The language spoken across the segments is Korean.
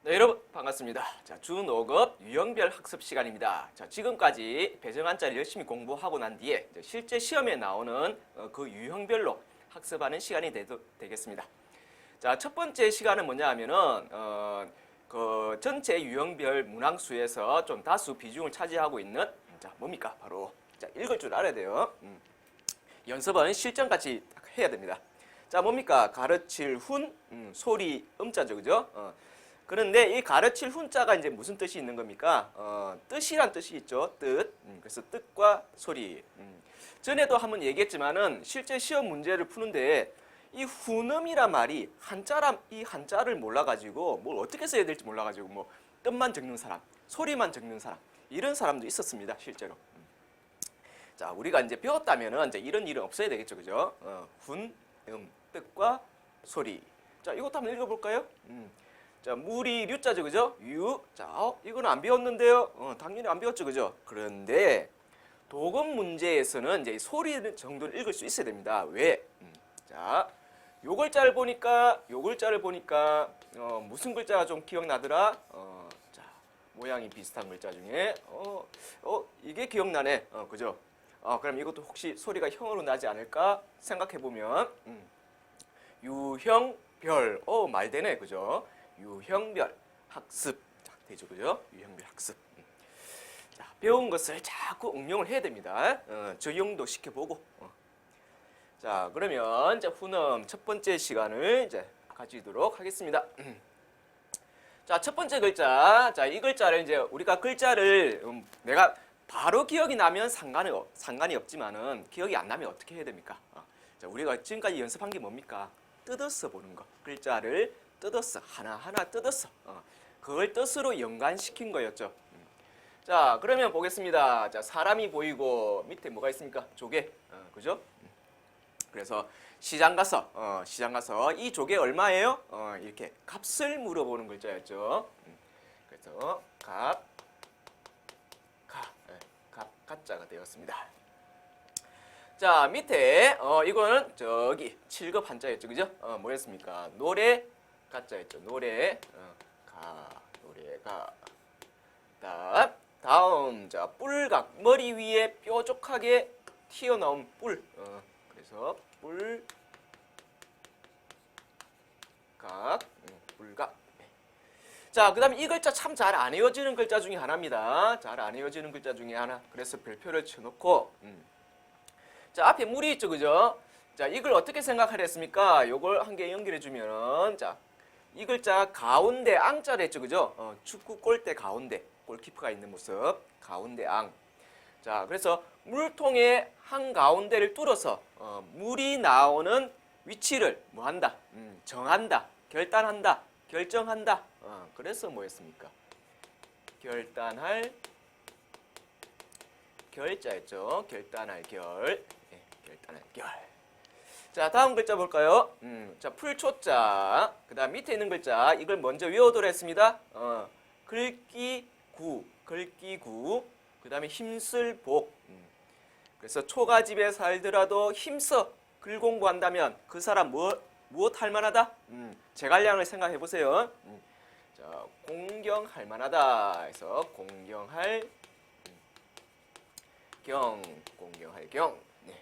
네, 여러분 반갑습니다. 자, 준 5급 유형별 학습 시간입니다. 자, 지금까지 배정한자를 열심히 공부하고 난 뒤에 이제 실제 시험에 나오는 그 유형별로 학습하는 시간이 되겠습니다. 자, 첫 번째 시간은 뭐냐 하면은 그 전체 유형별 문항수에서 좀 다수 비중을 차지하고 있는 자, 뭡니까? 바로 자, 읽을 줄 알아야 돼요. 연습은 실전같이 해야 됩니다. 자, 뭡니까? 가르칠 훈, 소리, 음자죠, 그죠? 그런데 이 가르칠 훈자가 이제 무슨 뜻이 있는 겁니까? 뜻이란 뜻이 있죠. 뜻. 그래서 뜻과 소리. 전에도 한번 얘기했지만은 실제 시험 문제를 푸는데 이 훈음이란 말이 이 한자를 몰라가지고 뭘 어떻게 써야 될지 몰라가지고 뭐 뜻만 적는 사람, 소리만 적는 사람 이런 사람도 있었습니다. 실제로. 자, 우리가 이제 배웠다면은 이제 이런 일은 없어야 되겠죠, 그죠? 훈, 뜻과 소리. 자, 이것도 한번 읽어볼까요? 자, 무리 류자죠, 그죠? 유. 자, 이거는 안 배웠는데요. 당연히 안 배웠죠, 그죠? 그런데 도금 문제에서는 이제 소리 정도는 읽을 수 있어야 됩니다. 왜? 자, 요 글자를 보니까 무슨 글자가 좀 기억나더라? 자, 모양이 비슷한 글자 중에 이게 기억나네. 그죠? 그럼 이것도 혹시 소리가 형으로 나지 않을까 생각해 보면 유형별. 말 되네, 그죠? 유형별 학습. 자, 되죠, 그죠? 유형별 학습. 자, 배운 것을 자꾸 응용을 해야 됩니다. 적용도 시켜보고. 자, 그러면 이제 훈음 첫 번째 시간을 이제 가지도록 하겠습니다. 자, 첫 번째 글자. 자, 이 글자를 이제 우리가 글자를 내가 바로 기억이 나면 상관이 없지만은 기억이 안 나면 어떻게 해야 됩니까? 자, 우리가 지금까지 연습한 게 뭡니까? 뜯어서 보는 거. 글자를 뜯었어. 하나하나 뜯었어. 그걸 뜻으로 연관시킨 거였죠. 자, 그러면 보겠습니다. 자, 사람이 보이고 밑에 뭐가 있습니까? 조개. 그죠? 그래서 시장 가서 이 조개 얼마예요? 이렇게 값을 물어보는 글자였죠. 그래서 가짜가 되었습니다. 자, 밑에 이거는 저기 7급 한자였죠, 그죠? 뭐였습니까? 노래 가짜였죠. 노래가 다음 자, 뿔각 머리 위에 뾰족하게 튀어나온 뿔. 그래서 뿔각. 자, 그 다음에 이 글자 참 잘 안 외워지는 글자 중에 하나입니다. 잘 안 외워지는 글자 중에 하나. 그래서 별표를 쳐놓고 자, 앞에 물이 있죠, 그죠? 자, 이걸 어떻게 생각하랬습니까? 요걸 한 개 연결해 주면은 자, 이 글자 가운데 앙자를 했죠, 그죠? 축구 골대 가운데 골키퍼가 있는 모습 가운데 앙. 자, 그래서 물통의 한 가운데를 뚫어서 물이 나오는 위치를 뭐 한다? 정한다, 결단한다, 결정한다. 그래서 뭐였습니까? 결단할 결자였죠. 결단할 결. 네, 결단할 결. 자, 다음 글자 볼까요? 자, 풀초자. 그 다음 밑에 있는 글자. 이걸 먼저 외워두라 했습니다. 글귀구. 그 다음에 힘쓸복. 그래서 초가집에 살더라도 힘써 글 공부한다면 그 사람 무엇 할 만하다? 제갈량을 생각해 보세요. 자, 공경할 만하다 해서 공경할 경. 네.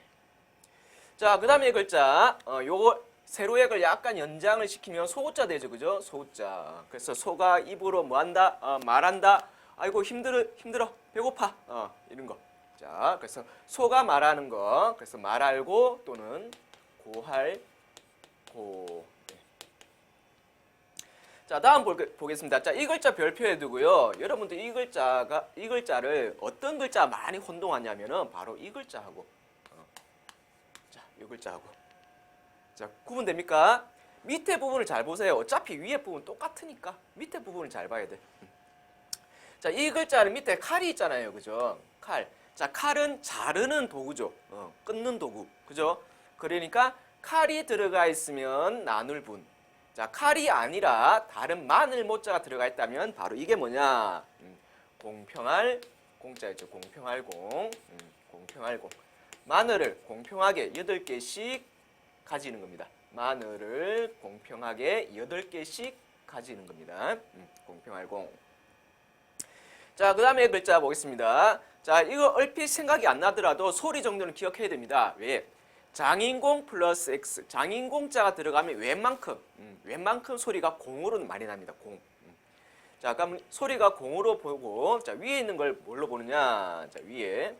자, 그 다음에 글자. 요거 세로액을 약간 연장을 시키면 소자 되죠, 그죠? 소자. 그래서 소가 입으로 뭐 한다? 말한다. 아이고 힘들어 배고파. 이런 거. 자, 그래서 소가 말하는 거. 그래서 말알고 또는 고할 고. 네. 자, 다음 보겠습니다. 자, 이 글자 별표해 두고요. 여러분들 이 글자를 어떤 글자 많이 혼동하냐면은 바로 이 글자하고 자, 이 글자하고 자, 구분됩니까? 밑에 부분을 잘 보세요. 어차피 위에 부분 똑같으니까 밑에 부분을 잘 봐야 돼. 자, 이 글자는 밑에 칼이 있잖아요, 그죠? 칼. 자, 칼은 자르는 도구죠. 끊는 도구, 그죠? 그러니까 칼이 들어가 있으면 나눌 분. 자, 칼이 아니라 다른 마늘 모자가 들어가 있다면 바로 이게 뭐냐? 공평할 공자였죠. 공평할 공. 공평할 공. 마늘을 공평하게 8개씩 가지는 겁니다. 마늘을 공평하게 8개씩 가지는 겁니다. 공평할 공. 자, 그 다음에 글자 보겠습니다. 자, 이거 얼핏 생각이 안 나더라도 소리 정도는 기억해야 됩니다. 왜? 장인공 플러스 X. 장인공자가 들어가면 웬만큼 소리가 공으로는 많이 납니다. 공. 자, 그럼 소리가 공으로 보고, 자, 위에 있는 걸 뭘로 보느냐? 자, 위에.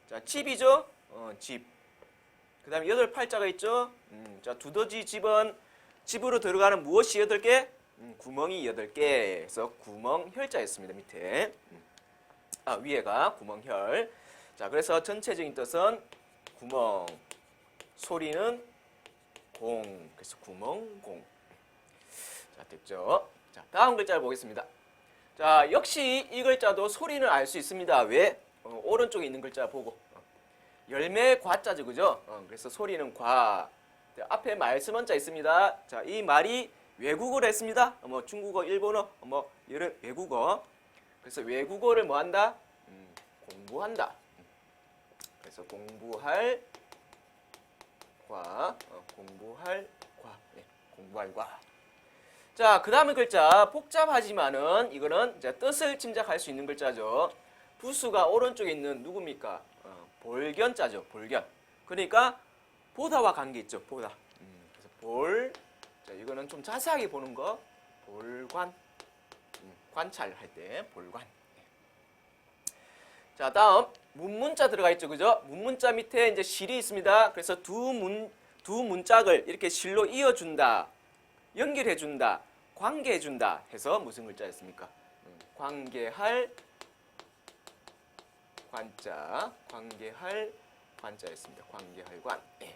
자, 집이죠? 집. 그 다음에 8팔자가 있죠? 자, 두더지 집은 집으로 들어가는 무엇이 8개? 구멍이 8개. 그래서 구멍혈자였습니다. 밑에. 위에가 구멍혈. 자, 그래서 전체적인 뜻은 구멍. 소리는 공. 그래서 구멍, 공. 자, 됐죠? 자, 다음 글자를 보겠습니다. 자, 역시 이 글자도 소리는 알 수 있습니다. 왜? 오른쪽에 있는 글자 보고. 열매 과자죠, 그죠? 그래서 소리는 과. 앞에 말씀 원자 있습니다. 자, 이 말이 외국어를 했습니다. 뭐 중국어, 일본어, 뭐 이런 외국어. 그래서 외국어를 뭐 한다? 공부한다. 그래서 공부할 과, 공부할 과, 네, 공부할 과. 자, 그 다음의 글자 복잡하지만은 이거는 이제 뜻을 짐작할 수 있는 글자죠. 부수가 오른쪽에 있는 누굽니까? 볼견자죠. 볼견. 그러니까 보다와 관계 있죠. 보다. 그래서 볼. 자, 이거는 좀 자세하게 보는 거. 볼관. 관찰할 때 볼관. 자, 다음 문문자 들어가 있죠. 그죠? 문문자 밑에 이제 실이 있습니다. 그래서 두 문짝을 이렇게 실로 이어준다. 연결해준다. 관계해준다 해서 무슨 글자였습니까? 관계할 관자. 관계할 관자였습니다. 관계할 관. 예.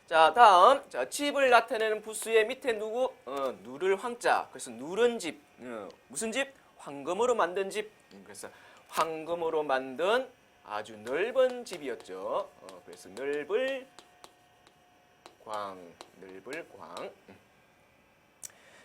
자, 다음. 자, 집을 나타내는 부수의 밑에 누구? 누를 황자. 그래서 누른 집. 무슨 집? 황금으로 만든 집. 그래서 황금으로 만든 아주 넓은 집이었죠. 그래서 넓을 광. 넓을 광.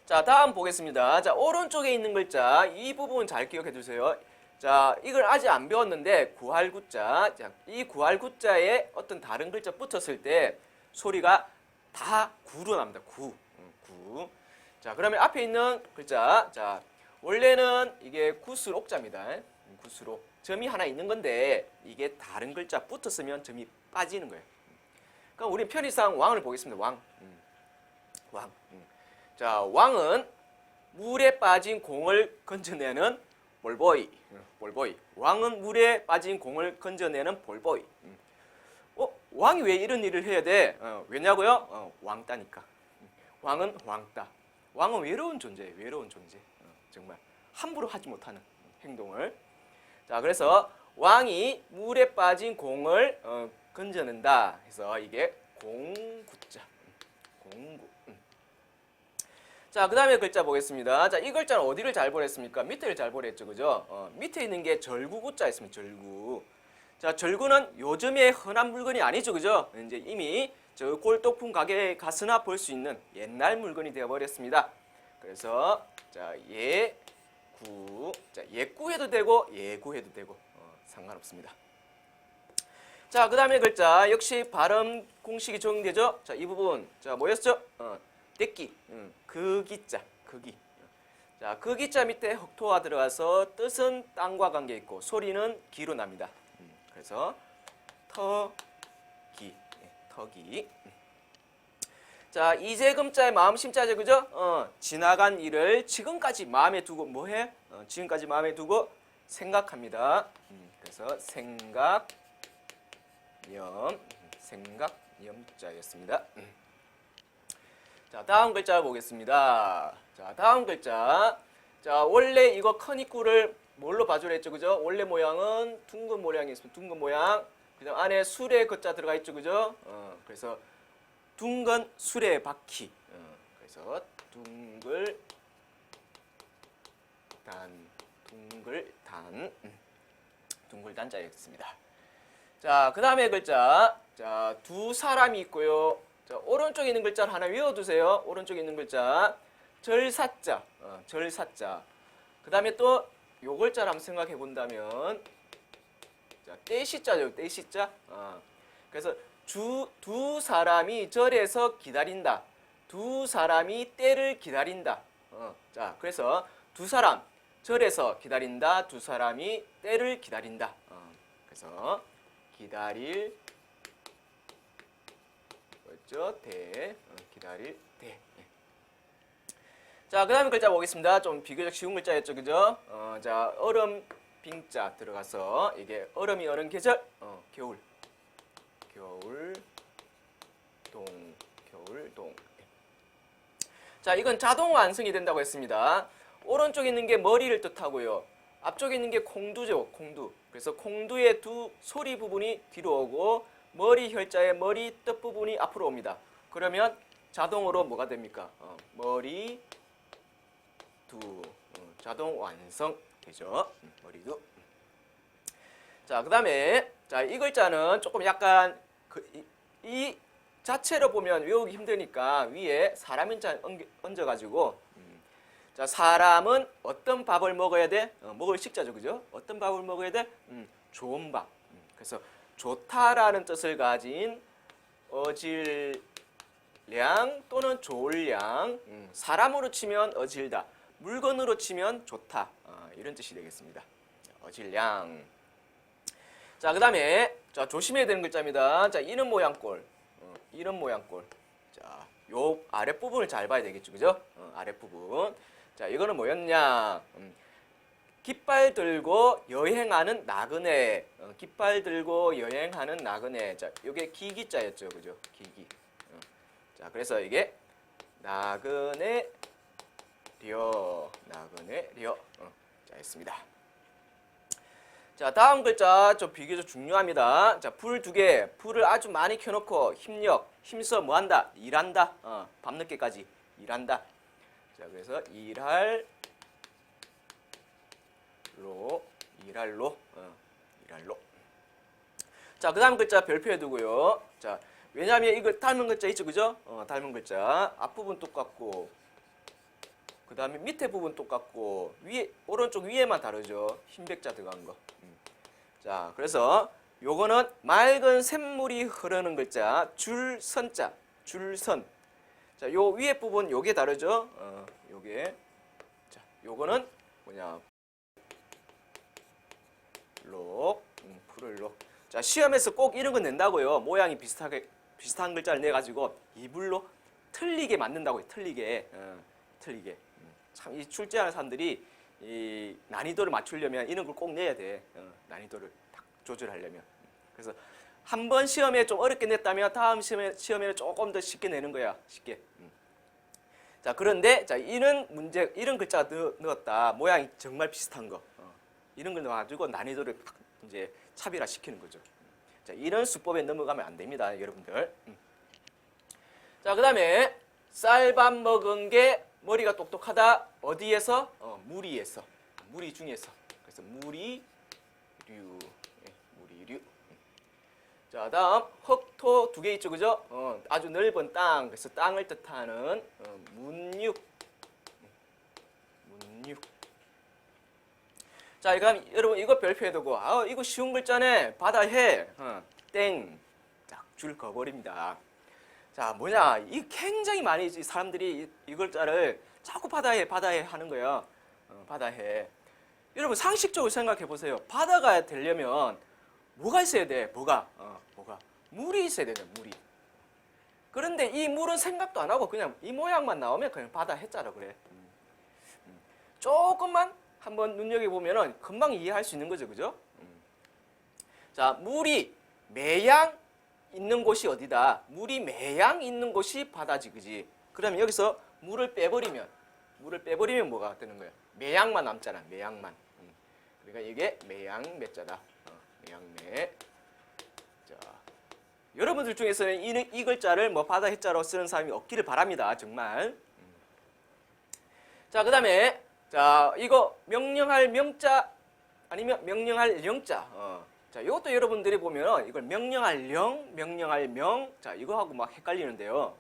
자, 다음 보겠습니다. 자, 오른쪽에 있는 글자. 이 부분 잘 기억해 두세요. 자, 이걸 아직 안 배웠는데 구할 구자. 자, 이 구할 구자에 어떤 다른 글자 붙었을 때 소리가 다 구로 납니다. 구. 구. 자, 그러면 앞에 있는 글자. 자, 원래는 이게 구슬옥자입니다. 구슬옥. 점이 하나 있는 건데 이게 다른 글자 붙었으면 점이 빠지는 거예요. 그럼 우리 편의상 왕을 보겠습니다. 왕. 왕. 자, 왕은 물에 빠진 공을 건져내는 볼보이. 볼보이. 왕은 물에 빠진 공을 건져내는 볼보이. 왕이 왜 이런 일을 해야 돼? 왜냐고요? 왕따니까. 왕은 왕따. 왕은 외로운 존재예요. 외로운 존재. 정말 함부로 하지 못하는 행동을. 자, 그래서 왕이 물에 빠진 공을 건져낸다 해서 이게 공구자. 공구. 자, 그 다음에 글자 보겠습니다. 자, 이 글자는 어디를 잘 보냈습니까? 밑에를 잘 보냈죠. 그죠? 밑에 있는 게 절구구자였습니다. 절구. 자, 절구는 요즘에 흔한 물건이 아니죠. 그죠? 이제 이미 저 꼴떡품 가게에 가서나 볼 수 있는 옛날 물건이 되어버렸습니다. 그래서 자, 예구. 자, 예구해도 되고 예구해도 되고 상관없습니다. 자, 그 다음에 글자 역시 발음 공식이 적용되죠. 자, 이 부분. 자, 뭐였죠? 떼끼. 극이자. 극이. 자, 극이자 밑에 흑토가 들어가서 뜻은 땅과 관계 있고 소리는 기로 납니다. 그래서 터기. 터기. 자, 이재금자의 마음 심자죠. 그죠? 지나간 일을 지금까지 마음에 두고 뭐해? 지금까지 마음에 두고 생각합니다. 그래서 생각염자였습니다. 자, 다음 글자 보겠습니다. 자, 다음 글자. 자, 원래 이거 커니꾸를 뭘로 봐주려 했죠? 그죠? 원래 모양은 둥근 모양이 있습니다. 둥근 모양. 그다음 안에 수레 글자 들어가 있죠. 그죠? 그래서 둥근 수레 바퀴. 그래서 둥글단. 둥글단자였습니다. 자, 그 다음에 글자. 자, 두 사람이 있고요. 자, 오른쪽에 있는 글자를 하나 외워두세요. 오른쪽에 있는 글자. 절사자. 절사자. 그 다음에 또 요 글자를 한번 생각해 본다면 자, 떼시자죠. 떼시자. 그래서 두 사람이 절에서 기다린다. 두 사람이 때를 기다린다. 자, 그래서 두 사람 절에서 기다린다. 두 사람이 때를 기다린다. 그래서 기다릴 뭐였죠? 대. 기다릴 대. 자, 그 다음에 글자 보겠습니다. 좀 비교적 쉬운 글자였죠, 그죠? 자, 얼음 빙자 들어가서 이게 얼음이 어른 계절, 겨울, 겨울, 동. 자, 이건 자동 완성이 된다고 했습니다. 오른쪽에 있는 게 머리를 뜻하고요. 앞쪽에 있는 게 콩두죠, 콩두. 그래서 콩두의 두 소리 부분이 뒤로 오고 머리 혈자의 머리 뜻 부분이 앞으로 옵니다. 그러면 자동으로 뭐가 됩니까? 머리 두. 자동 완성 되죠. 머리두. 자, 그 다음에 자, 이 글자는 조금 약간 이 자체로 보면 외우기 힘드니까 위에 사람 인자 얹어가지고 자, 사람은 어떤 밥을 먹어야 돼? 먹을 식자죠, 그죠? 어떤 밥을 먹어야 돼? 좋은 밥. 그래서 좋다라는 뜻을 가진 어질량 또는 좋을량. 사람으로 치면 어질다. 물건으로 치면 좋다. 이런 뜻이 되겠습니다. 어질량. 자, 그 다음에 자, 조심해야 되는 글자입니다. 자, 이는 모양꼴. 이런 모양꼴. 자, 요 아랫부분을 잘 봐야 되겠죠, 그죠? 아랫부분. 자, 이거는 뭐였냐? 깃발 들고 여행하는 나그네. 깃발 들고 여행하는 나그네. 자, 요게 기기자였죠, 그죠? 기기. 자, 그래서 이게 나그네려. 자, 했습니다. 자, 다음 글자 좀 비교적 중요합니다. 자, 불 두 개. 불을 아주 많이 켜놓고 힘써 뭐한다? 일한다. 밤늦게까지 일한다. 자, 그래서 일할로. 자, 그 다음 글자 별표해 두고요. 자, 왜냐하면 이거 닮은 글자 있죠, 그죠? 닮은 글자. 앞부분 똑같고, 그 다음에 밑에 부분 똑같고, 위에, 오른쪽 위에만 다르죠. 흰 백자 들어간 거. 자, 그래서 요거는 맑은 샘물이 흐르는 글자, 줄선자, 줄선. 자, 요 위에 부분 요게 다르죠? 요게. 자, 요거는 뭐냐? 풀을 록. 자, 시험에서 꼭 이런 거 낸다고요. 모양이 비슷한 글자를 내가지고 이불로 틀리게 만든다고요. 틀리게. 참, 이 출제하는 사람들이 이 난이도를 맞추려면 이런 걸 꼭 내야 돼. 난이도를 딱 조절하려면. 그래서 한 번 시험에 좀 어렵게 냈다면 다음 시험에는 조금 더 쉽게 내는 거야. 쉽게. 자, 그런데 자, 이런 글자가 넣었다. 모양이 정말 비슷한 거. 이런 걸 넣어가지고 난이도를 이제 차별화시키는 거죠. 자, 이런 수법에 넘어가면 안 됩니다, 여러분들. 자, 그 다음에 쌀밥 먹은 게 머리가 똑똑하다. 어디에서? 무리에서. 무리 중에서. 그래서 무리류. 무리류. 자, 다음 흑토 두 개 있죠, 그죠? 아주 넓은 땅. 그래서 땅을 뜻하는 문육. 자, 그럼 여러분 이거 별표해두고, 이거 쉬운 글자네. 바다해. 땡. 딱 줄 그어버립니다. 자, 뭐냐? 이 굉장히 많이 사람들이 이 글자를 자꾸 바다해 하는 거예요. 바다해. 여러분 상식적으로 생각해 보세요. 바다가 되려면 뭐가 있어야 돼? 뭐가? 물이 있어야 되죠, 물이. 그런데 이 물은 생각도 안 하고 그냥 이 모양만 나오면 그냥 바다 해자라 그래. 조금만 한번 눈여겨보면은 금방 이해할 수 있는 거죠, 그죠? 자, 물이 매양 있는 곳이 어디다? 물이 매양 있는 곳이 바다지, 그지? 그러면 여기서 물을 빼버리면 뭐가 되는 거야? 매양만 남잖아, 매양만. 그러니까 이게 매양매자다. 매양매. 자, 여러분들 중에서는 이 글자를 뭐 바다 해자로 쓰는 사람이 없기를 바랍니다, 정말. 자, 그 다음에 자, 이거 명령할 명자 아니면 명령할 영자. 자, 이것도 여러분들이 보면 이걸 명령할 령, 명령할 명. 자, 이거하고 막 헷갈리는데요.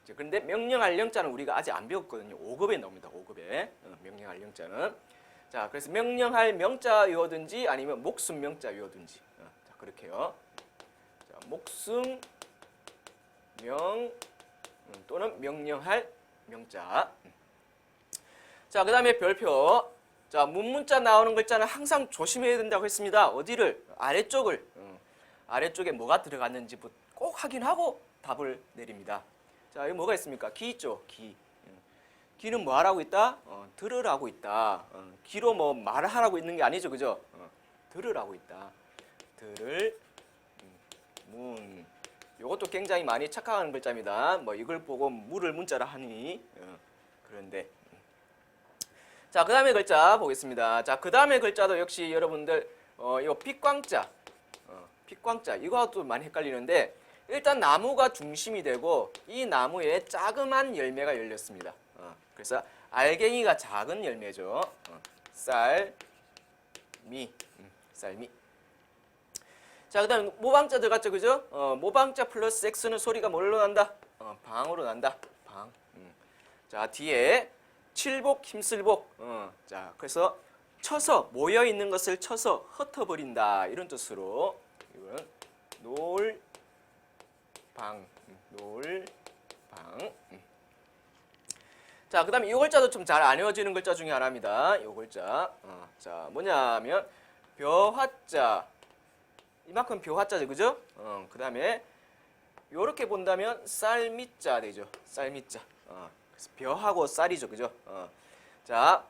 자, 그런데 명령할 영자는 우리가 아직 안 배웠거든요. 5급에 나옵니다. 5급에. 명령할 영자는. 자, 그래서 명령할 명자 외우든지 아니면 목숨 명자 외우든지. 자, 그렇게요. 자, 목숨 명 또는 명령할 명자. 자, 그 다음에 별표. 자, 문문자 나오는 글자는 항상 조심해야 된다고 했습니다. 어디를? 아래쪽을. 아래쪽에 뭐가 들어갔는지 꼭 확인하고 답을 내립니다. 자, 여기 뭐가 있습니까? 기 있죠? 기. 기는 뭐 하라고 있다? 들으라고 있다. 기로 뭐 말하라고 있는 게 아니죠. 그죠? 들으라고 있다. 들을, 문. 요것도 굉장히 많이 착각하는 글자입니다. 뭐 이걸 보고 물을 문자라 하니. 그런데. 자, 그 다음에 글자 보겠습니다. 자, 그 다음에 글자도 역시 여러분들, 이거 빛광자. 빛광자. 이거하고도 많이 헷갈리는데, 일단 나무가 중심이 되고, 이 나무에 자그만 열매가 열렸습니다. 그래서 알갱이가 작은 열매죠. 쌀미. 쌀미. 자, 그 다음 모방자 들어갔죠. 그죠? 모방자 플러스 X는 소리가 뭘로 난다? 방으로 난다. 방. 자, 뒤에 칠복, 힘쓸복. 자, 그래서 쳐서 모여 있는 것을 쳐서 흩어버린다. 이런 뜻으로 이건 놀방. 놀방. 자, 그 다음에 이 글자도 좀 잘 안 외워지는 글자 중에 하나입니다. 이 글자. 자, 뭐냐면 벼화자. 이만큼 벼화자죠. 그죠? 그 다음에 요렇게 본다면 쌀미자 되죠. 쌀미자. 그래서 벼하고 쌀이죠. 그죠? 자,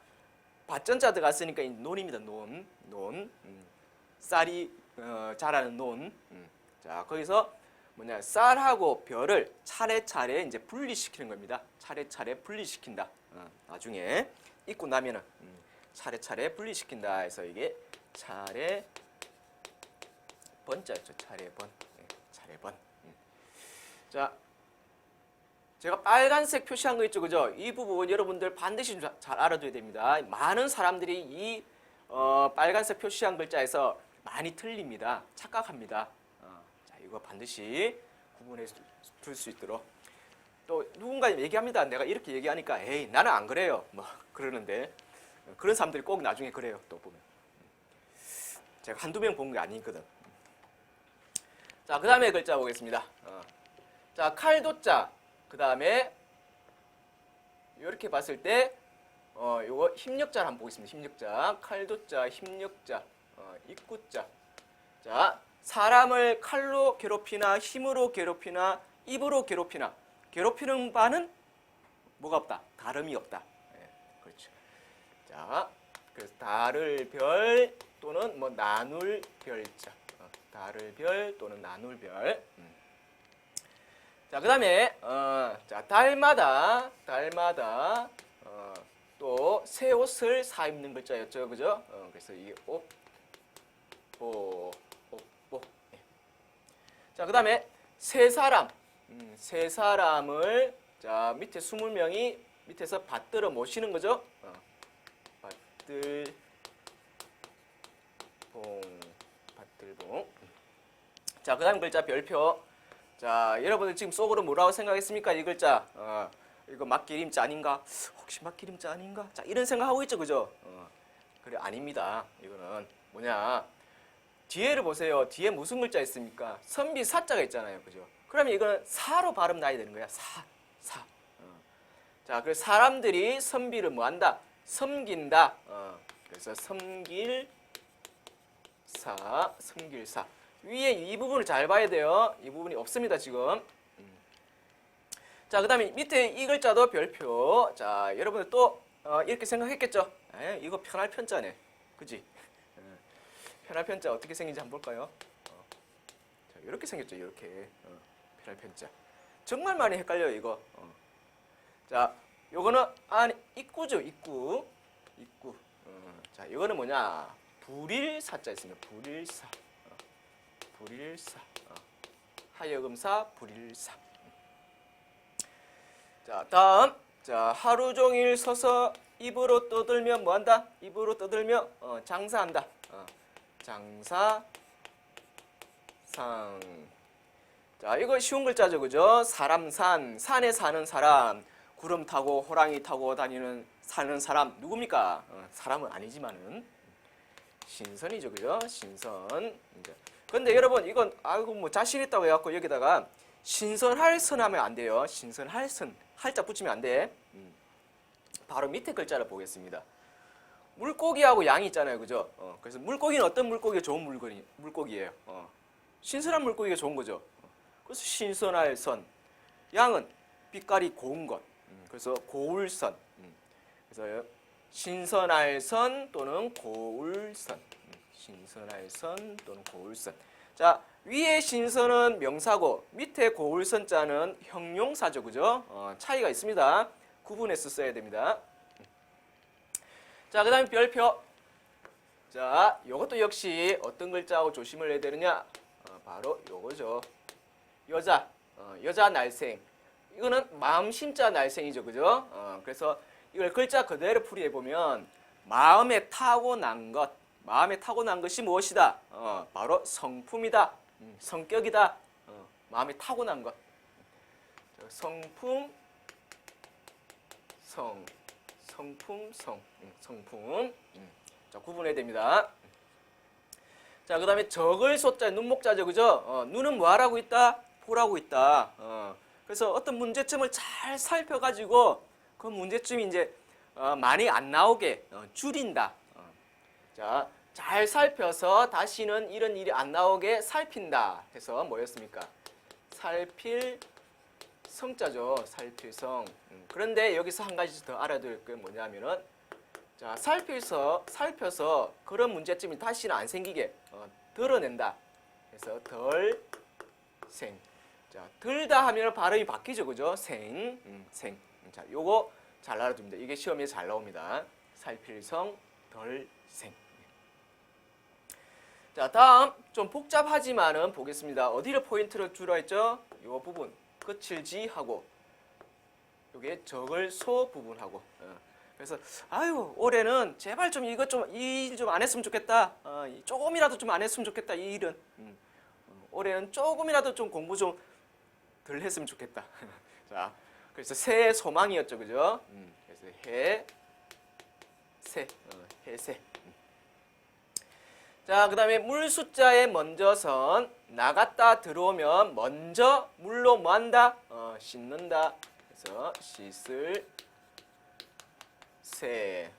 밭전자 들어갔으니까 이 논입니다. 논. 쌀이 자라는 논. 자, 거기서 뭐냐, 쌀하고 벼를 차례차례 이제 분리시키는 겁니다. 차례차례 분리시킨다. 나중에 입고 나면은 차례차례 분리시킨다 해서 이게 차례 번자였죠. 차례번. 차례번. 자, 제가 빨간색 표시한 거 있죠. 그죠? 이 부분 여러분들 반드시 잘 알아둬야 됩니다. 많은 사람들이 이 빨간색 표시한 글자에서 많이 틀립니다. 착각합니다. 자, 이거 반드시 구분해 둘 수 있도록. 또 누군가 얘기합니다. 내가 이렇게 얘기하니까 에이 나는 안 그래요. 뭐 그러는데 그런 사람들이 꼭 나중에 그래요. 또 보면. 제가 한두 명 본 게 아니거든. 자, 그 다음에 글자 보겠습니다. 자, 칼도자. 그 다음에 이렇게 봤을 때 요거 힘력자를 한번 보겠습니다. 힘력자. 칼도자, 힘력자, 입구자. 자, 사람을 칼로 괴롭히나 힘으로 괴롭히나 입으로 괴롭히나 괴롭히는 바는 뭐가 없다? 다름이 없다. 네, 그렇죠. 자, 그래서 다를 별 또는 뭐 나눌 별자. 다를 별 또는 나눌 별. 자, 그 다음에 자, 달마다 또 새 옷을 사 입는 글자였죠. 그죠? 그래서 이 옷, 보. 네. 자, 그 다음에 세 사람. 세 사람을 자, 밑에 20명이 밑에서 받들어 모시는 거죠. 받들봉. 자, 그 다음 글자 별표. 자, 여러분들 지금 속으로 뭐라고 생각했습니까? 이 글자. 이거 막기림자 아닌가? 혹시 막기림자 아닌가? 자, 이런 생각하고 있죠. 그죠? 그래, 아닙니다. 이거는 뭐냐? 뒤에를 보세요. 뒤에 무슨 글자 있습니까? 선비 사자가 있잖아요. 그죠? 그러면 이거는 사로 발음 나야 되는 거야. 사. 자, 그래서 사람들이 선비를 뭐 한다? 섬긴다. 그래서 섬길사. 위에 이 부분을 잘 봐야 돼요. 이 부분이 없습니다, 지금. 자, 그 다음에 밑에 이 글자도 별표. 자, 여러분들 또 이렇게 생각했겠죠? 이거 편할 편자네. 그지? 편할 편자 어떻게 생긴지 한번 볼까요? 자, 이렇게 생겼죠, 이렇게. 편할 편자. 정말 많이 헷갈려요, 이거. 자, 요거는 입구죠, 입구. 자, 이거는 뭐냐? 불일사자 있습니다. 불일사. 하여금사, 불일사. 자, 다음. 자, 하루 종일 서서 입으로 떠들며 뭐 한다? 입으로 떠들며 장사한다. 장사상. 자, 이거 쉬운 글자죠. 그죠? 사람 산에 사는 사람, 구름 타고 호랑이 타고 사는 사람 누굽니까? 사람은 아니지만은 신선이죠. 그죠? 신선. 근데 여러분 이건 뭐 자신 있다고 해갖고 여기다가 신선할 선 하면 안 돼요. 신선할 선. 할자 붙이면 안 돼. 바로 밑에 글자를 보겠습니다. 물고기하고 양이 있잖아요. 그죠? 그래서 물고기는 어떤 물고기가 좋은 물고기예요? 신선한 물고기가 좋은 거죠. 그래서 신선할 선. 양은 빛깔이 고운 것. 그래서 고울선. 그래서 신선할 선 또는 고울선. 신선할 선 또는 고울선. 자, 위에 신선은 명사고 밑에 고울선자는 형용사죠. 그죠? 차이가 있습니다. 구분해서 써야 됩니다. 자, 그 다음에 별표. 자, 요것도 역시 어떤 글자하고 조심을 해야 되느냐? 바로 요거죠. 여자. 여자 날생. 이거는 마음심자 날생이죠. 그죠? 그래서 이걸 글자 그대로 풀이해보면 마음에 타고난 것. 마음에 타고난 것이 무엇이다? 바로 성품이다. 성격이다. 마음에 타고난 것. 성품, 성품. 자, 구분해야 됩니다. 자, 그 다음에 적을 소자, 눈목자죠. 그죠? 눈은 뭐 하라고 있다? 보라고 있다. 그래서 어떤 문제점을 잘 살펴가지고 그 문제점이 이제 많이 안 나오게 줄인다. 자, 잘 살펴서 다시는 이런 일이 안 나오게 살핀다 해서 뭐였습니까? 살필 성자죠. 살필 성. 그런데 여기서 한 가지 더 알아둘 게 뭐냐면은 자, 살펴서 그런 문제점이 다시는 안 생기게 덜어낸다. 그래서 덜생. 자, 들다 하면 발음이 바뀌죠. 그죠? 생. 자, 요거 잘 알아둡니다. 이게 시험에 잘 나옵니다. 살필성, 덜생. 자, 다음 좀 복잡하지만은 보겠습니다. 어디를 포인트로 주라 했죠? 요 부분 끝을 지하고 요게 적을 소 부분하고. 그래서 아유 올해는 제발 좀 이것 좀 이 일 좀 안 했으면 좋겠다. 조금이라도 좀 안 했으면 좋겠다. 이 일은 올해는 조금이라도 좀 공부 좀 덜 했으면 좋겠다. 자, 그래서 새의 소망이었죠, 그죠? 그래서 해새. 자, 그 다음에 물 숫자에 먼저 선 나갔다 들어오면 먼저 물로 뭐 한다? 씻는다. 그래서 씻을 새.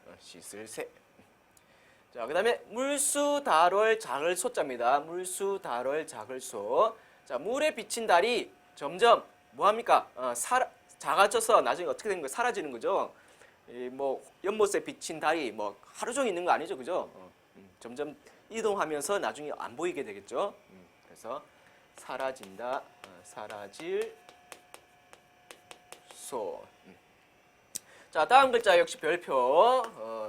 자, 그 다음에 물수 다롤 작을 소자입니다. 물수 다롤 작을 소. 자, 물에 비친 달이 점점 뭐합니까? 작아져서 나중에 어떻게 되는 거예요? 사라지는 거죠. 뭐 연못에 비친 달이 뭐 하루 종일 있는 거 아니죠, 그죠? 점점 이동하면서 나중에 안 보이게 되겠죠. 그래서 사라진다. 사라질 소. 자, 다음 글자 역시 별표.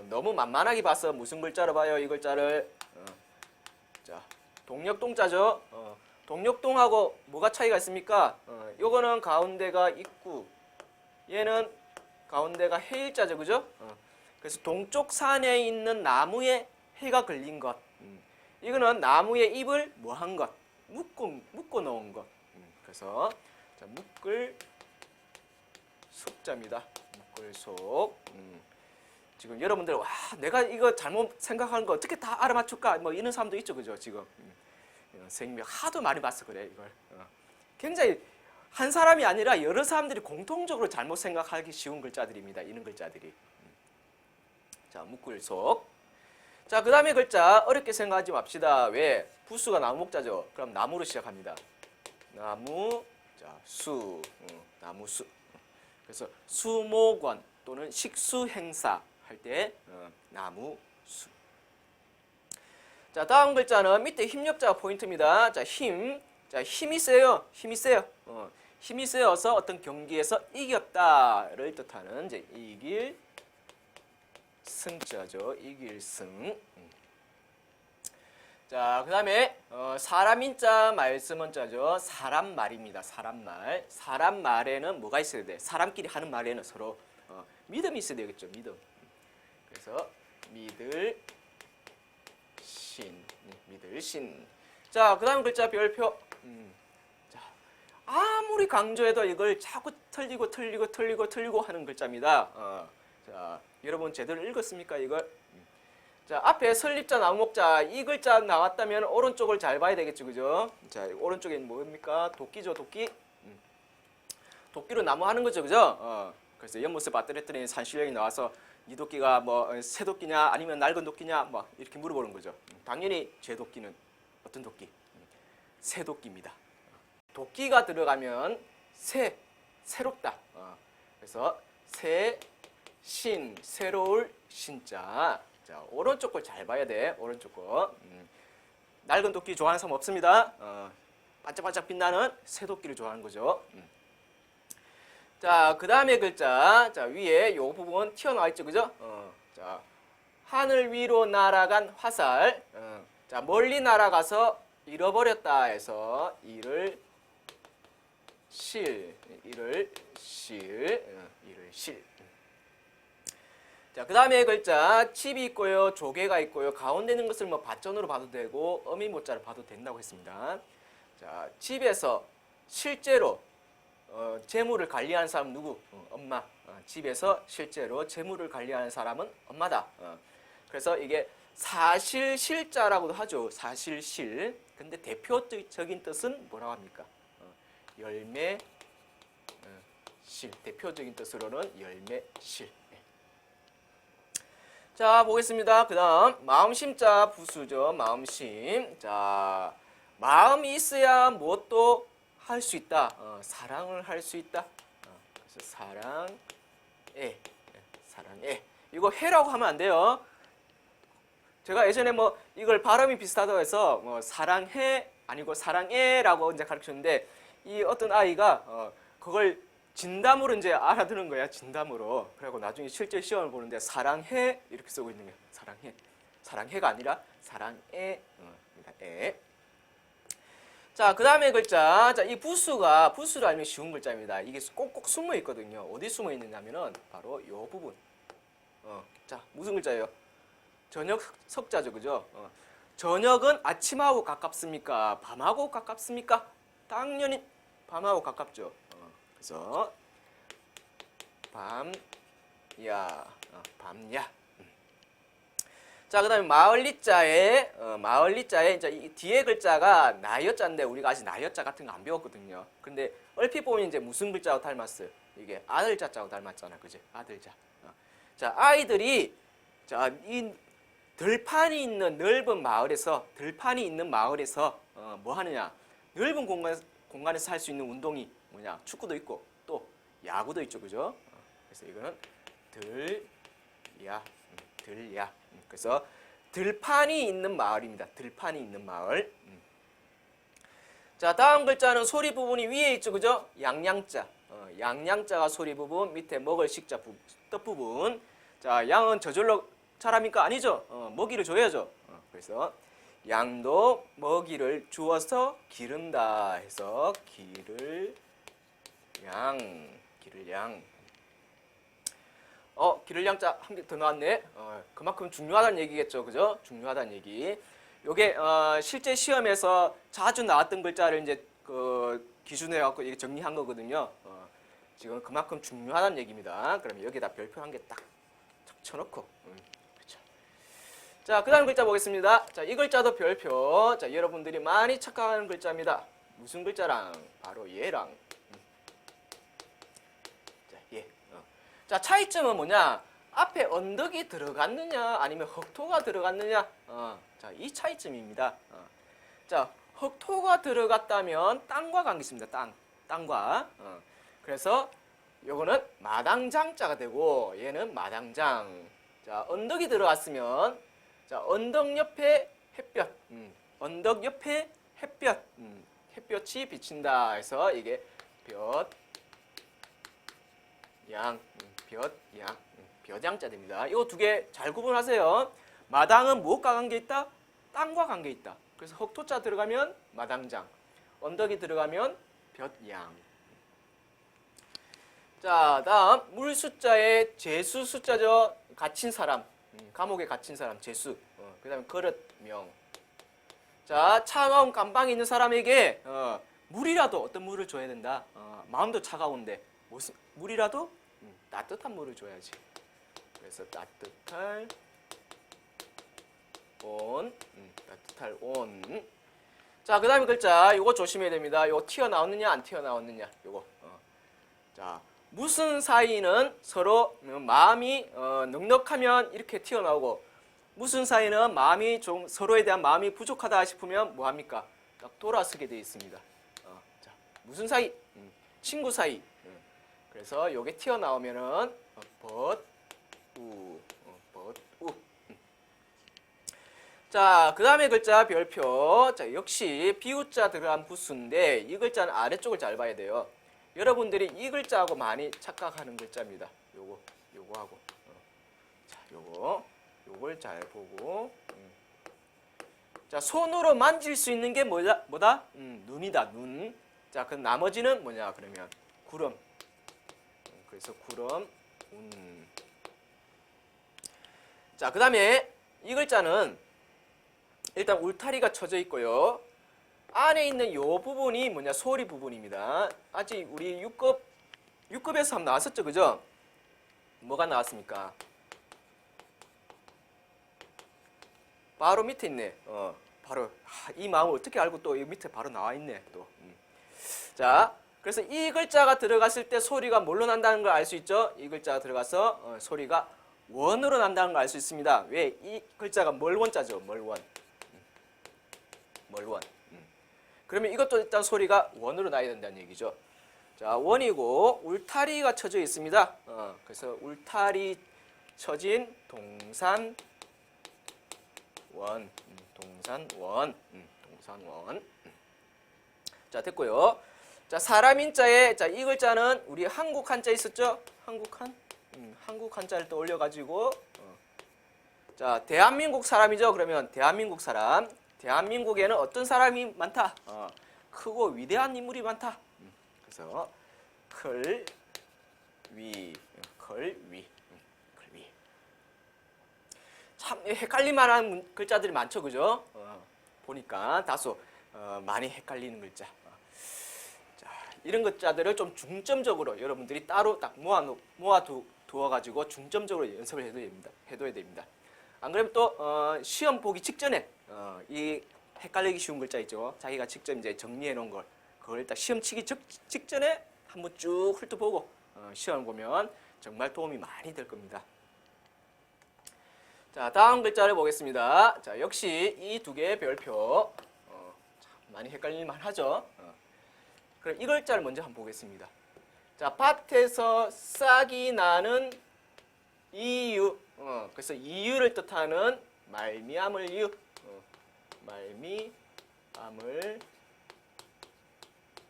너무 만만하게 봐서 무슨 글자로 봐요? 이 글자를. 자, 동력동자죠. 동력동하고 뭐가 차이가 있습니까? 요거는 가운데가 입구. 얘는 가운데가 해일자죠. 그죠? 그래서 동쪽 산에 있는 나무에 해가 걸린 것. 이거는 나무에 잎을 뭐 한 것? 묶어 놓은 것. 그래서 자, 묶을 속자입니다. 묶을 속. 지금 여러분들 와 내가 이거 잘못 생각하는 거 어떻게 다 알아맞출까? 뭐 이런 사람도 있죠. 그죠? 지금 선생님이 하도 많이 봤어 그래 이걸. 굉장히 한 사람이 아니라 여러 사람들이 공통적으로 잘못 생각하기 쉬운 글자들입니다. 이런 글자들이. 자, 묶을 속. 자, 그 다음에 글자 어렵게 생각하지 맙시다. 왜? 부수가 나무목자죠. 그럼 나무로 시작합니다. 나무, 자, 수, 나무수. 그래서 수목원 또는 식수행사 할 때 나무수. 자, 다음 글자는 밑에 힘력자가 포인트입니다. 자, 힘. 자, 힘이 세요. 힘이 세요. 힘이 세어서 어떤 경기에서 이겼다를 뜻하는 이제 이길 승자죠. 이길승. 자, 그 다음에 사람인자 말씀은자죠. 사람말입니다. 사람말. 사람말에는 뭐가 있어야 돼? 사람끼리 하는 말에는 서로 믿음이 있어야 되겠죠. 믿음. 그래서 믿을 신. 자, 그 다음 글자 별표. 자, 아무리 강조해도 이걸 자꾸 틀리고 하는 글자입니다. 자, 여러분 제대로 읽었습니까 이걸? 자, 앞에 설립자 나무목자 이 글자 나왔다면 오른쪽을 잘 봐야 되겠죠, 그죠? 자, 오른쪽엔 뭡니까? 도끼죠, 도끼. 도끼로 나무 하는 거죠, 그죠? 그래서 연못에 봤더랬더니 산신령이 나와서 이 도끼가 뭐 새도끼냐 아니면 낡은 도끼냐 뭐 이렇게 물어보는 거죠. 당연히 제 도끼는 어떤 도끼? 새도끼입니다. 도끼가 들어가면 새롭다. 그래서 새로울 신자. 자, 오른쪽 걸 잘 봐야 돼. 오른쪽 거. 낡은 도끼 좋아하는 사람 없습니다. 반짝반짝 빛나는 새도끼를 좋아하는 거죠. 자, 그 다음에 글자. 자, 위에 요 부분 튀어나와 있죠, 그죠? 자, 하늘 위로 날아간 화살. 자, 멀리 날아가서 잃어버렸다 해서 이를 실. 자, 그 다음에 글자 칩이 있고요, 조개가 있고요. 가운데 있는 것을 뭐 밭전으로 봐도 되고 어미모자로 봐도 된다고 했습니다. 자, 집에서 실제로 재물을 관리하는 사람 누구? 엄마. 집에서 실제로 재물을 관리하는 사람은 엄마다. 그래서 이게 사실실자라고도 하죠. 사실실. 근데 대표적인 뜻은 뭐라고 합니까? 열매 실. 대표적인 뜻으로는 열매실. 자, 보겠습니다. 그 다음 마음심자 부수죠. 마음심. 자, 마음이 있어야 무엇도 할 수 있다. 사랑을 할 수 있다. 그래서 사랑해. 이거 해라고 하면 안 돼요. 제가 예전에 뭐 이걸 발음이 비슷하다고 해서 뭐 사랑해 아니고 사랑해라고 이제 가르쳤는데 이 어떤 아이가 그걸 진담으로 이제 알아듣는 거야. 진담으로. 그리고 나중에 실제 시험을 보는데 사랑해 이렇게 쓰고 있는 거야. 사랑해가 아니라 사랑해. 자, 그 다음에 글자. 자, 이 부수를 알면 쉬운 글자입니다. 이게 꼭꼭 숨어 있거든요. 어디 숨어 있느냐면은 바로 요 부분. 자, 무슨 글자예요? 저녁 석자죠, 그죠? 저녁은 아침하고 가깝습니까? 밤하고 가깝습니까? 당연히 밤하고 가깝죠. 그래서 밤야. 자, 그다음에 마을리자에 이제 이 뒤에 글자가 나여자인데 우리가 아직 나여자 같은 거 안 배웠거든요. 근데 얼핏 보면 이제 무슨 글자하고 닮았어요? 이게 아들자자하고 닮았잖아, 그죠? 아들자. 자, 아이들이 자, 이 들판이 있는 넓은 마을에서 뭐 하느냐? 넓은 공간에서 할 수 있는 운동이 뭐냐? 축구도 있고 또 야구도 있죠, 그죠? 그래서 이거는 들야. 그래서 들판이 있는 마을입니다. 들판이 있는 마을. 자, 다음 글자는 소리 부분이 위에 있죠, 그죠? 양양자. 양양자가 소리 부분, 밑에 먹을 식자 뜻 부분. 자, 양은 저절로 자랍니까? 아니죠. 먹이를 줘야죠. 그래서 양도 먹이를 주어서 기른다 해서 기를 양. 기를 양자 한 개 더 나왔네. 그만큼 중요하다는 얘기겠죠, 그죠? 중요하다는 얘기. 요게 실제 시험에서 자주 나왔던 글자를 이제 그 기준해 갖고 이게 정리한 거거든요. 지금 그만큼 중요하다는 얘기입니다. 그러면 여기다 별표 한 개 딱 쳐놓고. 그렇죠. 자, 그다음 글자 보겠습니다. 자, 이 글자도 별표. 자, 여러분들이 많이 착각하는 글자입니다. 무슨 글자랑? 바로 얘랑. 자, 얘. 자, 차이점은 뭐냐? 앞에 언덕이 들어갔느냐 아니면 흑토가 들어갔느냐. 자, 이 차이점입니다. 자, 흑토가 들어갔다면 땅과 관계 있습니다. 땅과. 그래서 요거는 마당장자가 되고 얘는 마당장. 자, 언덕이 들어갔으면 자, 언덕 옆에 햇볕. 언덕 옆에 햇볕. 햇볕이 비친다 해서 이게 벼장자 됩니다. 이거 두 개 잘 구분하세요. 마당은 무엇과 관계 있다? 땅과 관계 있다. 그래서 흑토자 들어가면 마당장, 언덕이 들어가면 벼양. 자, 다음 물 숫자에 제수 숫자죠. 갇힌 사람, 감옥에 갇힌 사람 제수. 그 다음에 그릇명. 자, 차가운 감방에 있는 사람에게 물이라도 어떤 물을 줘야 된다. 마음도 차가운데 무슨 물이라도 따뜻한 물을 줘야지. 그래서 따뜻할 온. 자, 그 다음에 글자 요거 조심해야 됩니다. 요거 튀어나왔느냐 안 튀어나왔느냐 요거. 자, 무슨 사이는 서로 마음이 넉넉하면 이렇게 튀어나오고, 무슨 사이는 마음이 좀 서로에 대한 마음이 부족하다 싶으면 뭐 합니까? 딱 돌아서게 되어 있습니다. 자, 무슨 사이? 친구 사이. 그래서 요게 튀어나오면은 벗, 우, 벗, 우. 자, 그 다음에 글자 별표. 자, 역시 비우자 들어간 부수인데 이 글자는 아래쪽을 잘 봐야 돼요. 여러분들이 이 글자하고 많이 착각하는 글자입니다. 요거하고. 자, 요걸 잘 보고. 자, 손으로 만질 수 있는 게 뭐다? 눈이다, 눈. 자, 그 나머지는 뭐냐, 그러면 구름. 그래서 구름, 자, 그 다음에 이 글자는 일단 울타리가 쳐져 있고요. 안에 있는 요 부분이 뭐냐, 소리 부분입니다. 아직 우리 6급에서 한번 나왔었죠, 그죠? 뭐가 나왔습니까? 바로 밑에 있네. 바로 이 마음을 어떻게 알고 또 이 밑에 바로 나와 있네, 또. 자, 그래서 이 글자가 들어갔을 때 소리가 뭘로 난다는 걸 알 수 있죠? 이 글자가 들어가서 소리가 원으로 난다는 걸 알 수 있습니다. 왜? 이 글자가 멀원자죠, 멀원. 멀원. 그러면 이것도 일단 소리가 원으로 나야 된다는 얘기죠. 자, 원이고 울타리가 쳐져 있습니다. 그래서 울타리 쳐진 동산 원, 동산원. 자, 됐고요. 자, 사람 인자에, 자, 이 글자는 우리 한국 한자 있었죠? 한국 한자를 또 올려가지고, 자, 대한민국 사람이죠? 그러면 대한민국 사람. 대한민국에는 어떤 사람이 많다? 크고 위대한 인물이 많다. 그래서 클위. 참 헷갈릴 만한 글자들이 많죠, 그죠? 보니까 다소 많이 헷갈리는 글자. 자, 이런 글자들을 좀 중점적으로 여러분들이 따로 딱 모아두어가지고 중점적으로 연습을 해둬야 됩니다. 안 그러면 또 시험 보기 직전에 이 헷갈리기 쉬운 글자 있죠. 자기가 직접 이제 정리해 놓은 걸 그걸 딱 시험 치기 직전에 한번 쭉 훑어보고 시험 보면 정말 도움이 많이 될 겁니다. 자, 다음 글자를 보겠습니다. 자, 역시 이 두 개의 별표 참 많이 헷갈릴만 하죠. 그럼 이 글자를 먼저 한번 보겠습니다. 자, 밭에서 싹이 나는 이유. 그래서 이유를 뜻하는 말미암을 이유. 말미암을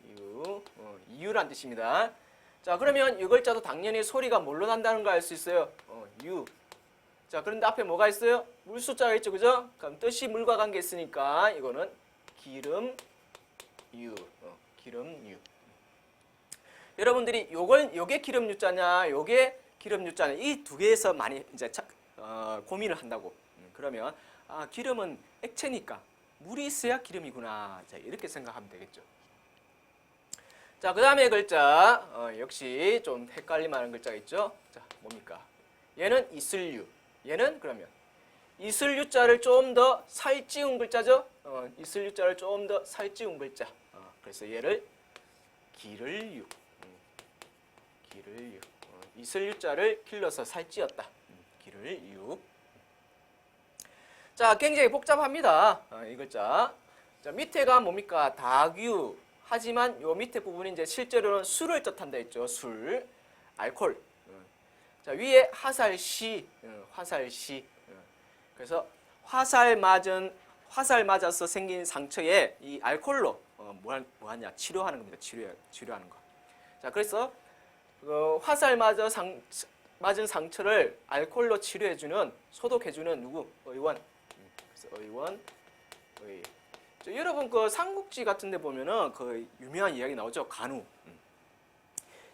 이유. 이유란 뜻입니다. 자, 그러면 이 글자도 당연히 소리가 뭘로 난다는 걸 알 수 있어요. 유. 자, 그런데 앞에 뭐가 있어요? 물 숫자가 있죠, 그죠? 그럼 뜻이 물과 관계 있으니까 이거는 기름유. 기름유. 여러분들이 요게 기름유자냐, 요게 기름유자냐, 이 두 개에서 많이 이제 고민을 한다고. 그러면 기름은 액체니까 물이 있어야 기름이구나. 자, 이렇게 생각하면 되겠죠. 자, 그 다음에 글자 역시 좀 헷갈릴 만한 글자가 있죠. 자, 뭡니까? 얘는 이슬유. 얘는 그러면 이슬유자를 좀 더 살찌운 글자죠. 이슬유자를 좀 더 살찌운 글자. 그래서 얘를 기를유. 기를유. 이슬유자를 길러서 살찌었다. 기를유. 자, 굉장히 복잡합니다. 이 글자. 자, 밑에가 뭡니까? 다규. 하지만 요 밑에 부분이 이제 실제로는 술을 뜻한다 했죠. 술, 알코올. 자, 위에 화살시, 화살시. 그래서 화살 맞아서 생긴 상처에 이 알코올로 뭐하냐? 치료하는 겁니다. 치료하는 거. 자, 그래서 화살 맞은 상처를 알코올로 치료해주는, 소독해주는 누구? 의원. 그래서 의원, 여러분 그 삼국지 같은데 보면은 그 유명한 이야기 나오죠. 간우.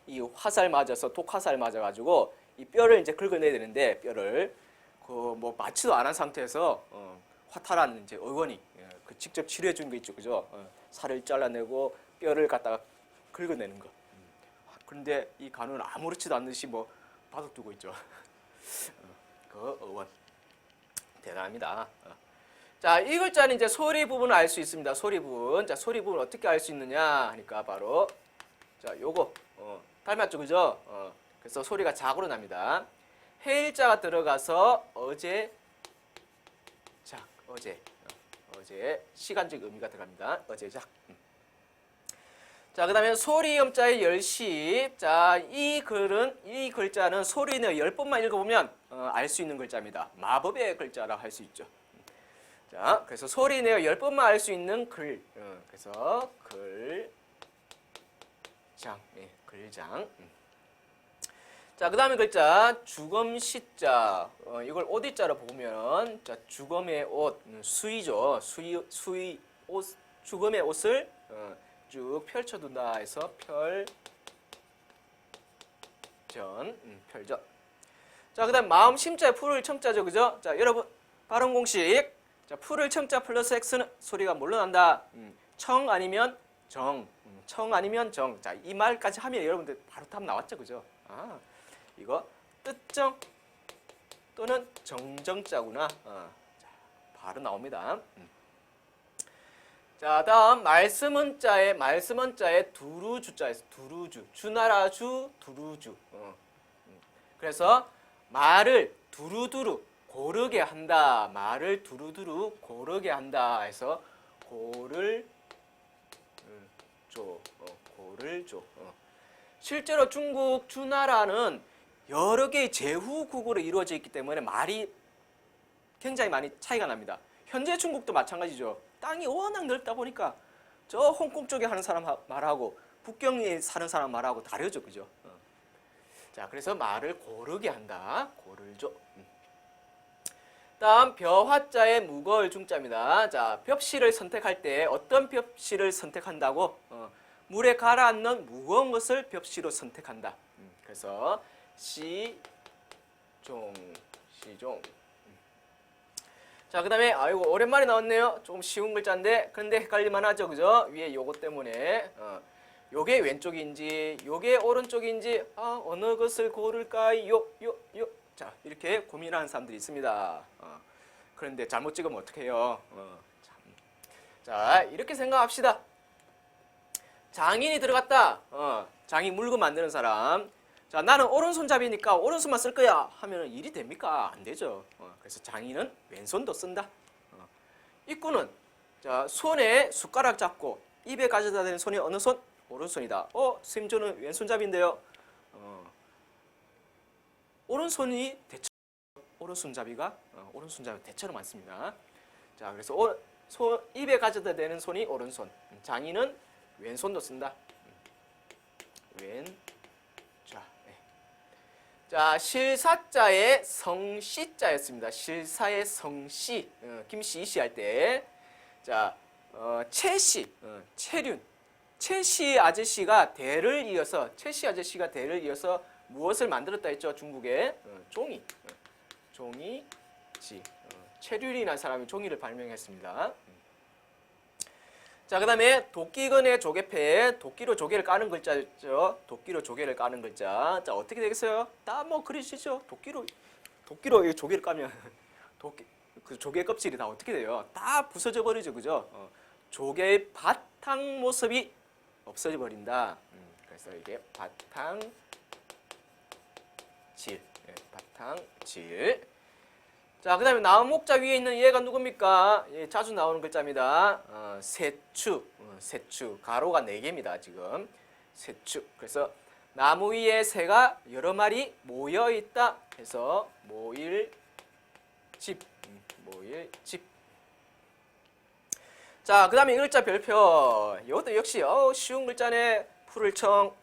이 화살 맞아서 독화살 맞아가지고 이 뼈를 이제 긁어내야 되는데 뼈를 그 뭐 맞지도 않은 상태에서 화탈한 이제 의원이 그 직접 치료해 주는 거 있죠, 그죠? 살을 잘라내고 뼈를 갖다가 긁어내는 거. 그런데 이 간우는 아무렇지도 않듯이 뭐 바둑 두고 있죠. 그 의원 대단합니다. 자, 이 글자는 이제 소리 부분을 알 수 있습니다. 소리 부분. 자, 소리 부분 어떻게 알 수 있느냐 하니까 바로 자, 요거 닮았죠, 그죠? 그래서 소리가 작으로 납니다. 해일자가 들어가서 어제, 작, 어제, 어제 시간적 의미가 들어갑니다. 어제작. 자, 그 다음에 소리음자의 열시. 자, 이 글자는 소리는 10번만 읽어보면 알 수 있는 글자입니다. 마법의 글자라 할 수 있죠. 자, 그래서 소리내어 10번만 알 수 있는 글. 그래서 글장. 예, 글장. 자, 그 다음에 글자 주검시자. 이걸 옷이자로 보면 자, 주검의 옷, 수의죠. 수의 옷, 주검의 옷을 쭉 펼쳐둔다 해서 펼전. 자, 그 다음 마음 심자에 풀을 첨자죠, 그죠? 자, 여러분 발음 공식. 자, 풀을 첨자 플러스 x는 소리가 뭘로 난다? 청 아니면 정. 청 아니면 정. 자, 이 말까지 하면 여러분들 바로 답 나왔죠, 그죠? 아, 이거 뜻정 또는 정정자구나. 자, 바로 나옵니다. 자, 다음 말씀은자에 두루주자에서 두루주, 주나라 주, 두루주. 그래서 말을 두루두루 고르게 한다. 말을 두루두루 고르게 한다 해서 고를 조, 고를 조. 실제로 중국 주나라는 여러 개의 제후국으로 이루어져 있기 때문에 말이 굉장히 많이 차이가 납니다. 현재 중국도 마찬가지죠. 땅이 워낙 넓다 보니까 저 홍콩 쪽에 하는 사람 말하고 북경에 사는 사람 말하고 다르죠, 그죠? 자, 그래서 말을 고르게 한다. 고를죠. 다음 벼화자의 무거울 중자입니다. 자, 벽시를 선택할 때 어떤 벽시를 선택한다고? 물에 가라앉는 무거운 것을 벽시로 선택한다. 그래서 시종. 자, 그 다음에 아이고 오랜만에 나왔네요. 조금 쉬운 글자인데 그런데 헷갈릴만 하죠, 그죠? 위에 요거 때문에 요게 왼쪽인지 요게 오른쪽인지 어느 것을 고를까요? 자, 이렇게 고민하는 사람들이 있습니다. 그런데 잘못 찍으면 어떡해요? 자, 이렇게 생각합시다. 장인이 들어갔다. 장인 물건 만드는 사람. 자, 나는 오른손잡이니까 오른손만 쓸 거야 하면 일이 됩니까? 안 되죠. 그래서 장인은 왼손도 쓴다. 입구는 자, 손에 숟가락 잡고 입에 가져다 대는 손이 어느 손? 오른손이다. 선생님 저는 왼손잡이인데요. 오른손이 오른손잡이가 대체로 많습니다. 자, 그래서 입에 가져다 대는 손이 오른손. 장인은 왼손도 쓴다. 자, 실사자의 성씨자였습니다. 실사의 성씨, 김씨, 이씨 할 때. 자, 채씨, 채륜. 채씨 아저씨가 대를 이어서 무엇을 만들었다 했죠? 중국에 종이. 종이지. 채륜이라는 사람이 종이를 발명했습니다. 자, 그 다음에 도끼근의 조개패, 도끼로 조개를 까는 글자였죠. 도끼로 조개를 까는 글자. 자, 어떻게 되겠어요? 다 뭐 그리시죠? 도끼로 이 조개를 까면 그 조개 껍질이 다 어떻게 돼요? 다 부서져 버리죠, 그죠? 조개의 바탕 모습이 없어져 버린다. 그래서 이게 바탕질. 바탕질. 자, 그 다음에 나무 목자 위에 있는 얘가 누굽니까? 예, 자주 나오는 글자입니다. 세추. 가로가 4개입니다, 지금. 세추. 그래서 나무 위에 새가 여러 마리 모여 있다 해서 모일집. 자, 그 다음에 이 글자 별표. 이것도 역시 쉬운 글자네. 풀을 청.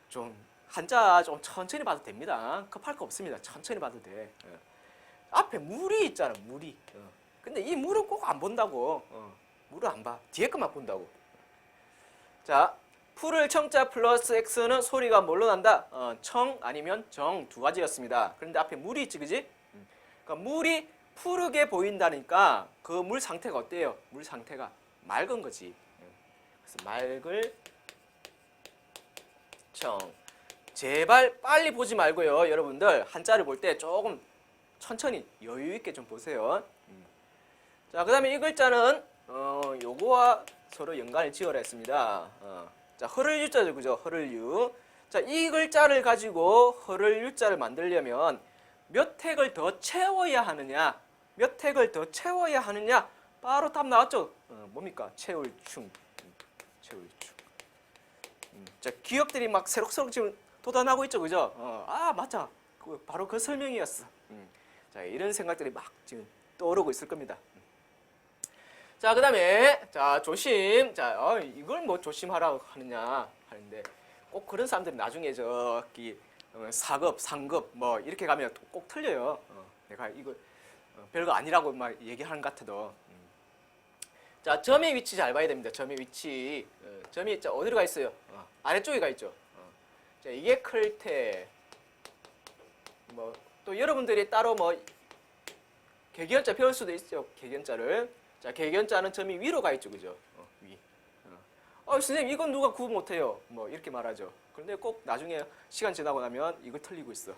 좀 한자 좀 천천히 봐도 됩니다. 급할 거 없습니다. 천천히 봐도 돼. 앞에 물이 있잖아, 물이. 근데 이 물은 꼭 안 본다고. 물을 안 봐. 뒤에 것만 본다고. 자, 풀을 청자 플러스 x는 소리가 뭘로 난다? 청 아니면 정 두 가지였습니다. 그런데 앞에 물이 있지, 그지? 그러니까 물이 푸르게 보인다니까 그 물 상태가 어때요? 물 상태가 맑은 거지. 그래서 맑을 청. 제발 빨리 보지 말고요, 여러분들. 한자를 볼 때 조금 천천히 여유 있게 좀 보세요. 자, 그 다음에 이 글자는 요거와 서로 연관을 지어라 했습니다. 자, 허를 유자죠, 그죠? 허를 유. 자, 이 글자를 가지고 허를 유자를 만들려면 몇 획을 더 채워야 하느냐? 몇 획을 더 채워야 하느냐? 바로 답 나왔죠? 뭡니까? 채울충. 채울충. 자, 기억들이 막 새록새록 지금 돋아나고 있죠, 그죠? 아, 맞아. 바로 그 설명이었어. 자, 이런 생각들이 막 지금 떠오르고 있을 겁니다. 자, 그 다음에, 자, 조심. 자, 이걸 뭐 조심하라고 하느냐 하는데, 꼭 그런 사람들이 나중에 저기 4급, 상급 뭐 이렇게 가면 꼭 틀려요. 내가 이거 별거 아니라고 막 얘기하는 것 같아도. 자, 점의 위치 잘 봐야 됩니다. 점의 위치. 점이 자, 어디로 가 있어요? 아래쪽에 가 있죠. 자, 이게 클 때, 뭐, 또 여러분들이 따로 뭐, 개견자 배울 수도 있죠. 개견자를. 자, 개견자는 점이 위로 가 있죠. 그죠? 위. 선생님, 이건 누가 구분 못해요. 뭐, 이렇게 말하죠. 그런데 꼭 나중에 시간 지나고 나면 이거 틀리고 있어.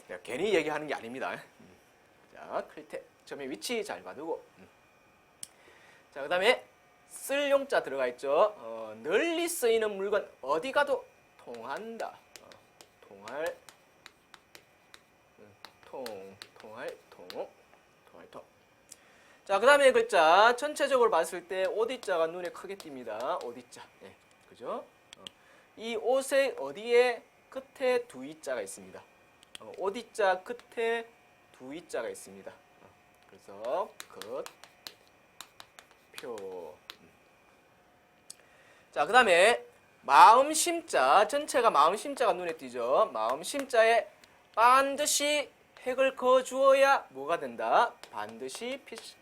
내가 괜히 얘기하는 게 아닙니다. 자, 클 때, 점의 위치 잘 봐두고. 자, 그 다음에, 쓸 용자 들어가 있죠. 널리 쓰이는 물건, 어디 가도 통한다. 통할, 통할, 통. 자, 그 다음에 글자 전체적으로 봤을 때 오디자가 눈에 크게 띕니다. 오디자. 네, 그죠? 이 옷의 어디에 끝에 두 이자가 있습니다. 오디자 끝에 두 이자가 있습니다. 그래서 끝, 표. 자, 그 다음에 마음심자 전체가 마음심자가 눈에 띄죠. 마음심자에 반드시 획을 그어 주어야 뭐가 된다? 반드시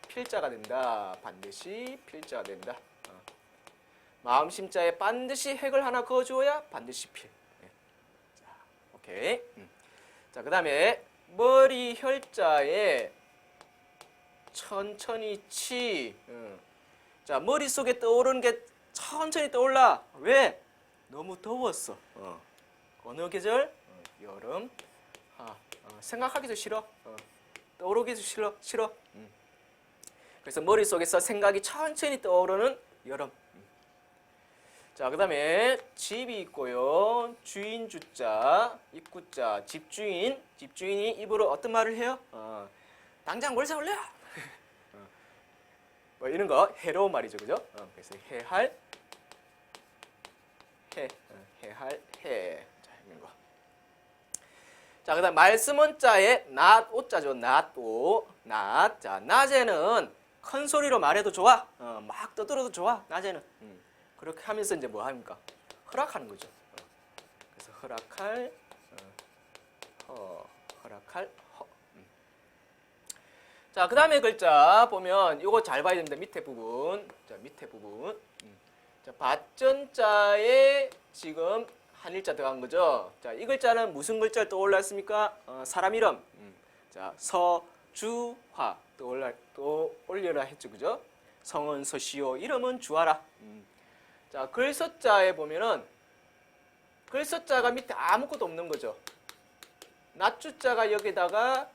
필자가 된다. 반드시 필자가 된다. 마음심자에 반드시 획을 하나 그어 주어야 반드시 필. 네. 자, 오케이. 자, 그 다음에 머리 혈자에 천천히 치. 자, 머릿속에 떠오르는 게 천천히 떠올라. 왜? 너무 더웠어. 어느 계절? 여름. 생각하기도 싫어. 떠오르기도 싫어. 그래서 머릿속에서 생각이 천천히 떠오르는 여름. 자, 그 다음에 집이 있고요. 주인 주자, 입구자, 집주인. 집주인이 입으로 어떤 말을 해요? 당장 월세 올려! 뭐 이런 거 해로운 말이죠, 그죠? 그래서 해할, 해. 자, 이런 거. 자, 그 다음 말씀은 자에 낮, 오자죠. 낮, 오. 낮. 자, 낮에는 큰 소리로 말해도 좋아. 막 떠들어도 좋아. 낮에는. 그렇게 하면서 이제 뭐 합니까? 허락하는 거죠. 그래서 허락할, 허락할, 허. 자, 그 다음에 글자 보면 이거 잘 봐야 됩니다. 밑에 부분. 자, 밑에 부분. 자, 밭전자에 지금 한 일자 들어간 거죠. 자, 이 글자는 무슨 글자를 떠올랐습니까? 사람 이름. 자, 서주화 떠올려라 했죠, 그죠? 성은 서시오, 이름은 주하라. 자, 글서자에 보면은 글서자가 밑에 아무것도 없는 거죠. 낮주자가 여기다가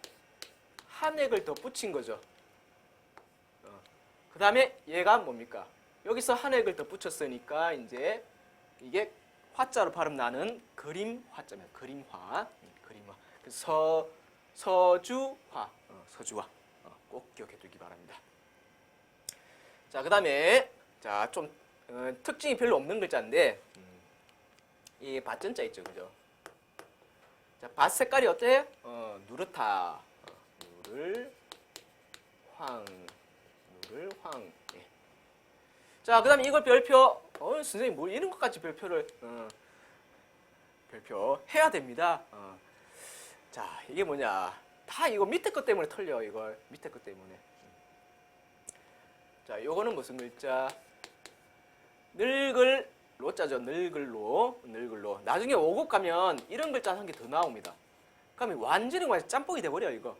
한 획을 더 붙인 거죠. 그 다음에 얘가 뭡니까? 여기서 한 획을 더 붙였으니까 이제 이게 화자로 발음 나는 그림 화자입니다. 그림화. 그래서 서주화. 서주화. 꼭 기억해 두기 바랍니다. 자, 그 다음에 자, 좀 특징이 별로 없는 글자인데 이 밭전자 있죠, 그죠? 자, 밭 색깔이 어때요? 누렇다. 누를 황. 예. 자, 그 다음에 이걸 별표. 선생님 뭐 이런 것까지 별표를 별표 해야 됩니다. 자, 이게 뭐냐? 다 이거 밑에 것 때문에 틀려. 이걸 밑에 것 때문에. 자, 요거는 무슨 글자? 늙을 로자죠. 늙을로. 나중에 5급 가면 이런 글자 한 개 더 나옵니다. 그러면 완전히 짬뽕이 돼버려 이거.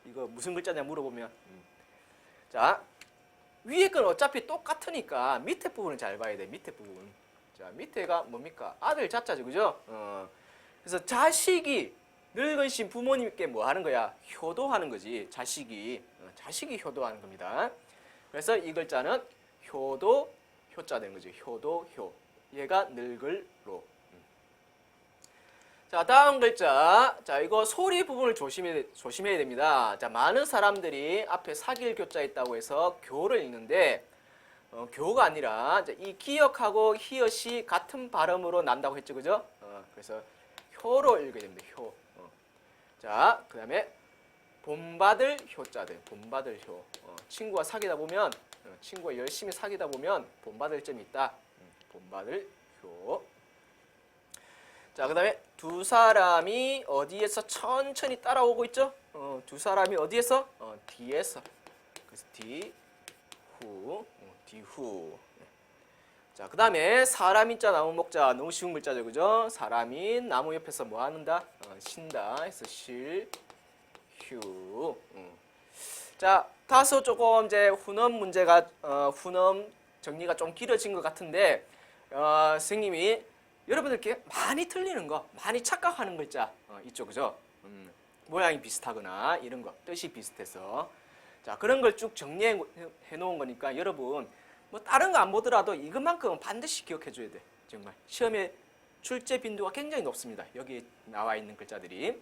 이거 무슨 글자냐 물어보면. 자, 위에 건 어차피 똑같으니까 밑에 부분을 잘 봐야 돼. 밑에 부분. 자, 밑에가 뭡니까? 아들 자자죠, 그죠? 그래서 자식이 늙으신 부모님께 뭐 하는 거야? 효도하는 거지. 자식이 효도하는 겁니다. 그래서 이 글자는 효도, 효자 되는 거죠. 효도, 효. 얘가 늙을로. 자, 다음 글자. 자, 이거 소리 부분을 조심해야 됩니다. 자, 많은 사람들이 앞에 사길 교자 있다고 해서 교를 읽는데, 교가 아니라, 이 기역하고 히읗이 같은 발음으로 난다고 했죠, 그죠? 그래서 효로 읽어야 됩니다, 효. 자, 그 다음에 본받을 효자들, 본받을 효. 친구와 사귀다 보면, 친구와 열심히 사귀다 보면 본받을 점이 있다. 본받을 효. 자, 그 다음에 두 사람이 어디에서 천천히 따라오고 있죠? 두 사람이 어디에서? 뒤에서. 그래서 뒤후, 뒤후. 자, 그 다음에 사람인자 나무 목자 너무 쉬운 글자죠, 그죠? 사람이 나무 옆에서 뭐 하는다? 쉰다. 해서 실, 휴. 자, 다소 조금 이제 훈âm 문제가 훈음 정리가 좀 길어진 것 같은데 선생님이 여러분들께 많이 틀리는 거, 많이 착각하는 글자 있죠, 그죠? 모양이 비슷하거나 이런 거, 뜻이 비슷해서 자 그런 걸 쭉 정리해 놓은 거니까 여러분 뭐 다른 거 안 보더라도 이것만큼은 반드시 기억해 줘야 돼. 정말 시험에 출제 빈도가 굉장히 높습니다. 여기 나와 있는 글자들이.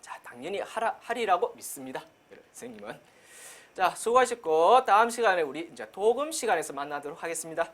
자, 당연히 하리라고 믿습니다. 선생님은. 자, 수고하셨고 다음 시간에 우리 이제 도금 시간에서 만나도록 하겠습니다.